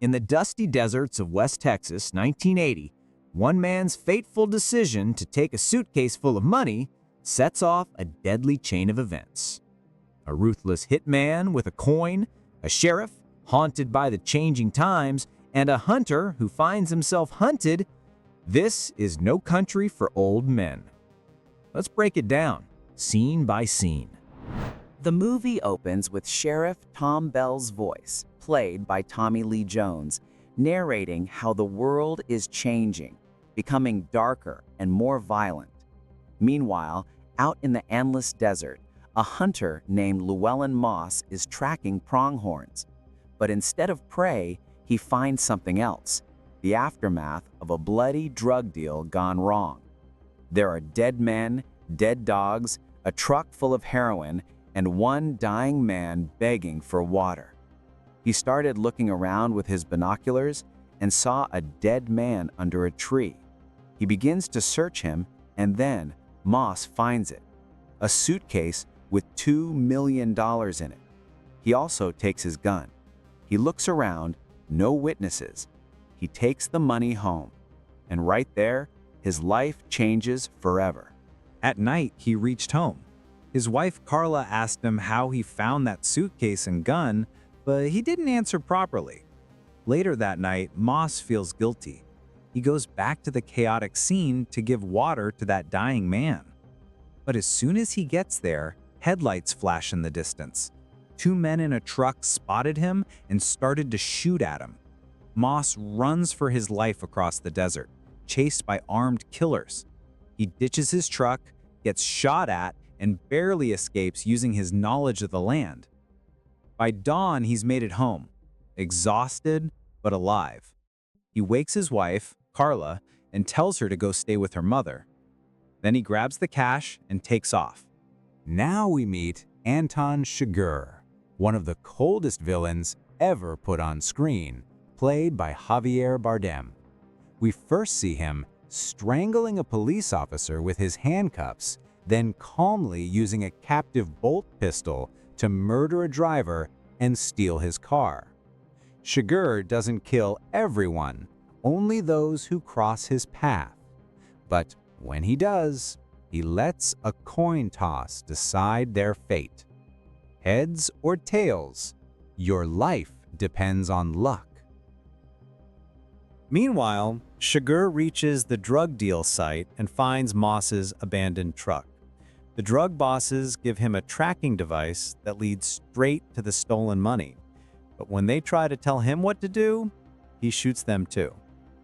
In the dusty deserts of West Texas, 1980, one man's fateful decision to take a suitcase full of money sets off a deadly chain of events. A ruthless hitman with a coin, a sheriff haunted by the changing times, and a hunter who finds himself hunted. This is no country for old men. Let's break it down, scene by scene. The movie opens with Sheriff Tom Bell's voice, played by Tommy Lee Jones, narrating how the world is changing, becoming darker and more violent. Meanwhile, out in the endless desert, a hunter named Llewelyn Moss is tracking pronghorns. But instead of prey, he finds something else, the aftermath of a bloody drug deal gone wrong. There are dead men, dead dogs, a truck full of heroin, and one dying man begging for water. He started looking around with his binoculars and saw a dead man under a tree. He begins to search him, and then Moss finds it, a suitcase with $2 million in it. He also takes his gun. He looks around, no witnesses. He takes the money home, and right there, his life changes forever. At night, he reached home. His wife Carla asked him how he found that suitcase and gun, but he didn't answer properly. Later that night, Moss feels guilty. He goes back to the chaotic scene to give water to that dying man. But as soon as he gets there, headlights flash in the distance. Two men in a truck spotted him and started to shoot at him. Moss runs for his life across the desert, chased by armed killers. He ditches his truck, gets shot at, and barely escapes using his knowledge of the land. By dawn, he's made it home, exhausted but alive. He wakes his wife, Carla, and tells her to go stay with her mother. Then he grabs the cash and takes off. Now we meet Anton Chigurh, one of the coldest villains ever put on screen, played by Javier Bardem. We first see him strangling a police officer with his handcuffs, then calmly using a captive bolt pistol to murder a driver and steal his car. Chigur doesn't kill everyone, only those who cross his path. But when he does, he lets a coin toss decide their fate. Heads or tails, your life depends on luck. Meanwhile, Chigur reaches the drug deal site and finds Moss's abandoned truck. The drug bosses give him a tracking device that leads straight to the stolen money. But when they try to tell him what to do, he shoots them too.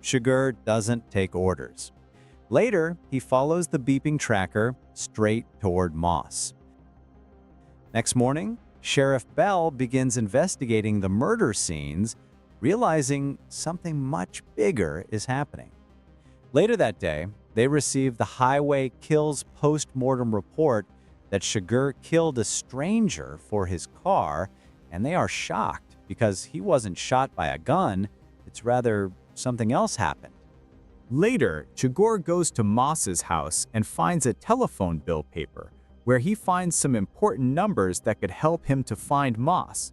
Chigur doesn't take orders. Later, he follows the beeping tracker straight toward Moss. Next morning, Sheriff Bell begins investigating the murder scenes, realizing something much bigger is happening. Later that day, they receive the highway kills post-mortem report that Chigur killed a stranger for his car, and they are shocked because he wasn't shot by a gun, it's rather something else happened. Later, Chigur goes to Moss's house and finds a telephone bill paper where he finds some important numbers that could help him to find Moss.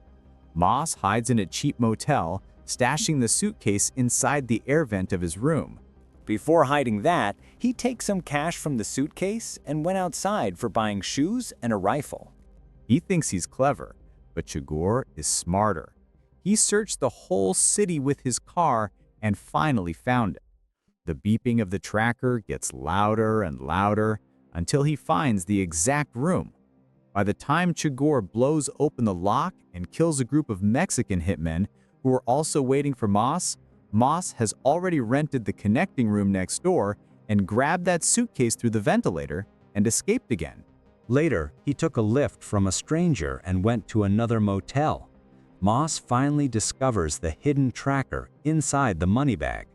Moss hides in a cheap motel, stashing the suitcase inside the air vent of his room. Before hiding that, he takes some cash from the suitcase and went outside for buying shoes and a rifle. He thinks he's clever, but Chigur is smarter. He searched the whole city with his car and finally found it. The beeping of the tracker gets louder and louder until he finds the exact room. By the time Chigur blows open the lock and kills a group of Mexican hitmen who were also waiting for Moss, Moss has already rented the connecting room next door and grabbed that suitcase through the ventilator and escaped again. Later, he took a lift from a stranger and went to another motel. Moss finally discovers the hidden tracker inside the money bag.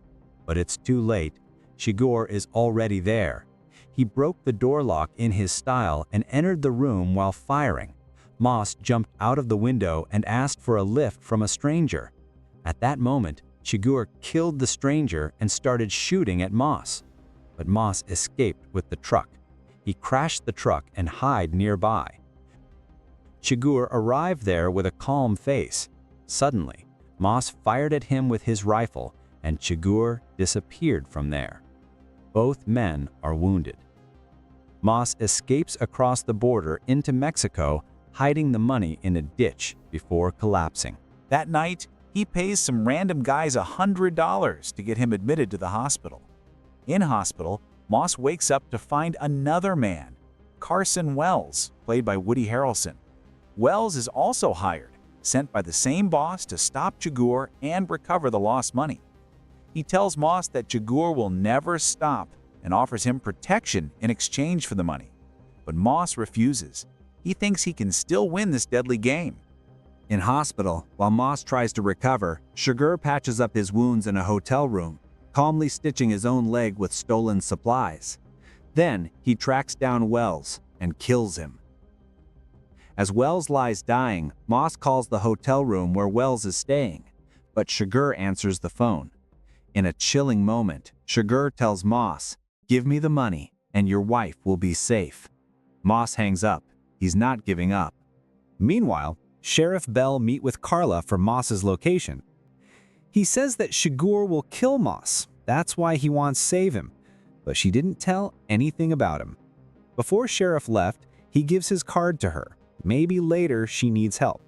But it's too late. Chigur is already there. He broke the door lock in his style and entered the room while firing. Moss jumped out of the window and asked for a lift from a stranger. At that moment, Chigur killed the stranger and started shooting at Moss. But Moss escaped with the truck. He crashed the truck and hid nearby. Chigur arrived there with a calm face. Suddenly, Moss fired at him with his rifle, and Chigur disappeared from there. Both men are wounded. Moss escapes across the border into Mexico, hiding the money in a ditch before collapsing. That night, he pays some random guys $100 to get him admitted to the hospital. In hospital, Moss wakes up to find another man, Carson Wells, played by Woody Harrelson. Wells is also hired, sent by the same boss to stop Chigur and recover the lost money. He tells Moss that Chigur will never stop and offers him protection in exchange for the money. But Moss refuses. He thinks he can still win this deadly game. In hospital, while Moss tries to recover, Chigur patches up his wounds in a hotel room, calmly stitching his own leg with stolen supplies. Then he tracks down Wells and kills him. As Wells lies dying, Moss calls the hotel room where Wells is staying, but Chigur answers the phone. In a chilling moment, Chigur tells Moss, "Give me the money, and your wife will be safe." Moss hangs up. He's not giving up. Meanwhile, Sheriff Bell meets with Carla for Moss's location. He says that Chigur will kill Moss. That's why he wants to save him. But she didn't tell anything about him. Before Sheriff left, he gives his card to her. Maybe later she needs help.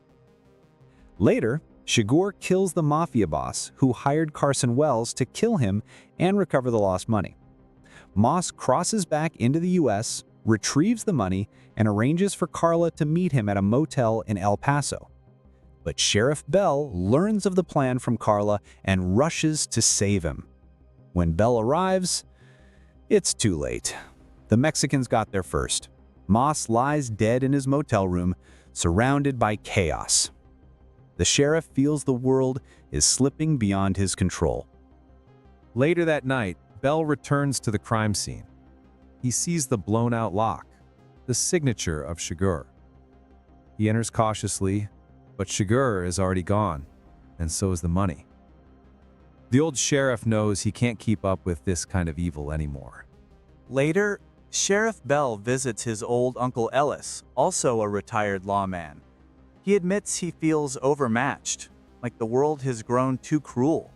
Later, Chigur kills the mafia boss who hired Carson Wells to kill him and recover the lost money. Moss crosses back into the US, retrieves the money, and arranges for Carla to meet him at a motel in El Paso. But Sheriff Bell learns of the plan from Carla and rushes to save him. When Bell arrives, it's too late. The Mexicans got there first. Moss lies dead in his motel room, surrounded by chaos. The sheriff feels the world is slipping beyond his control. Later that night, Bell returns to the crime scene. He sees the blown-out lock, the signature of Chigur. He enters cautiously, but Chigur is already gone, and so is the money. The old sheriff knows he can't keep up with this kind of evil anymore. Later, Sheriff Bell visits his old Uncle Ellis, also a retired lawman. He admits he feels overmatched, like the world has grown too cruel.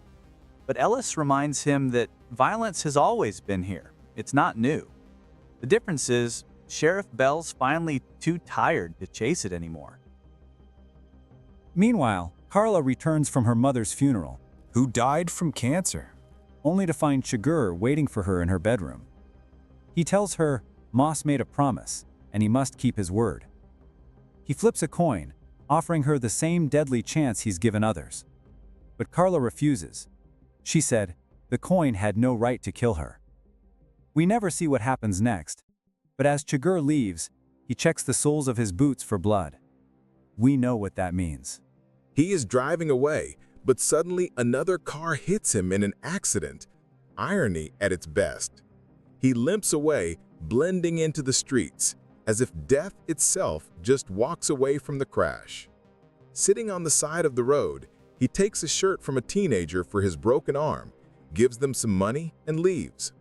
But Ellis reminds him that violence has always been here. It's not new. The difference is, Sheriff Bell's finally too tired to chase it anymore. Meanwhile, Carla returns from her mother's funeral, Who died from cancer? only to find Chigur waiting for her in her bedroom. He tells her Moss made a promise, and he must keep his word. He flips a coin, offering her the same deadly chance he's given others. But Carla refuses. She said the coin had no right to kill her. We never see what happens next, but as Chigur leaves, he checks the soles of his boots for blood. We know what that means. He is driving away, but suddenly another car hits him in an accident. Irony at its best. He limps away, blending into the streets, as if death itself just walks away from the crash. Sitting on the side of the road, he takes a shirt from a teenager for his broken arm, gives them some money, and leaves.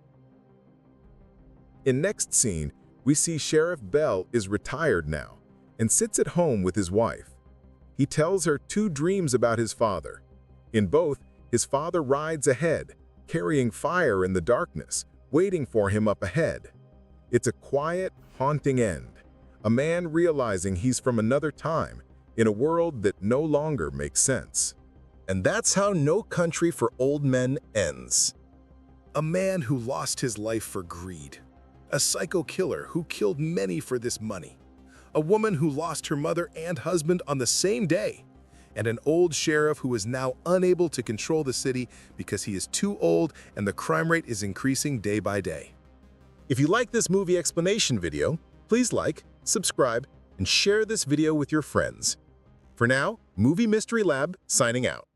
In next scene, we see Sheriff Bell is retired now and sits at home with his wife. He tells her two dreams about his father. In both, his father rides ahead, carrying fire in the darkness, waiting for him up ahead. It's a quiet, haunting end. A man realizing he's from another time, in a world that no longer makes sense. And that's how No Country for Old Men ends. A man who lost his life for greed. A psycho killer who killed many for this money. A woman who lost her mother and husband on the same day. And an old sheriff who is now unable to control the city because he is too old and the crime rate is increasing day by day. If you like this movie explanation video, please like, subscribe, and share this video with your friends. For now, Movie Mystery Lab signing out.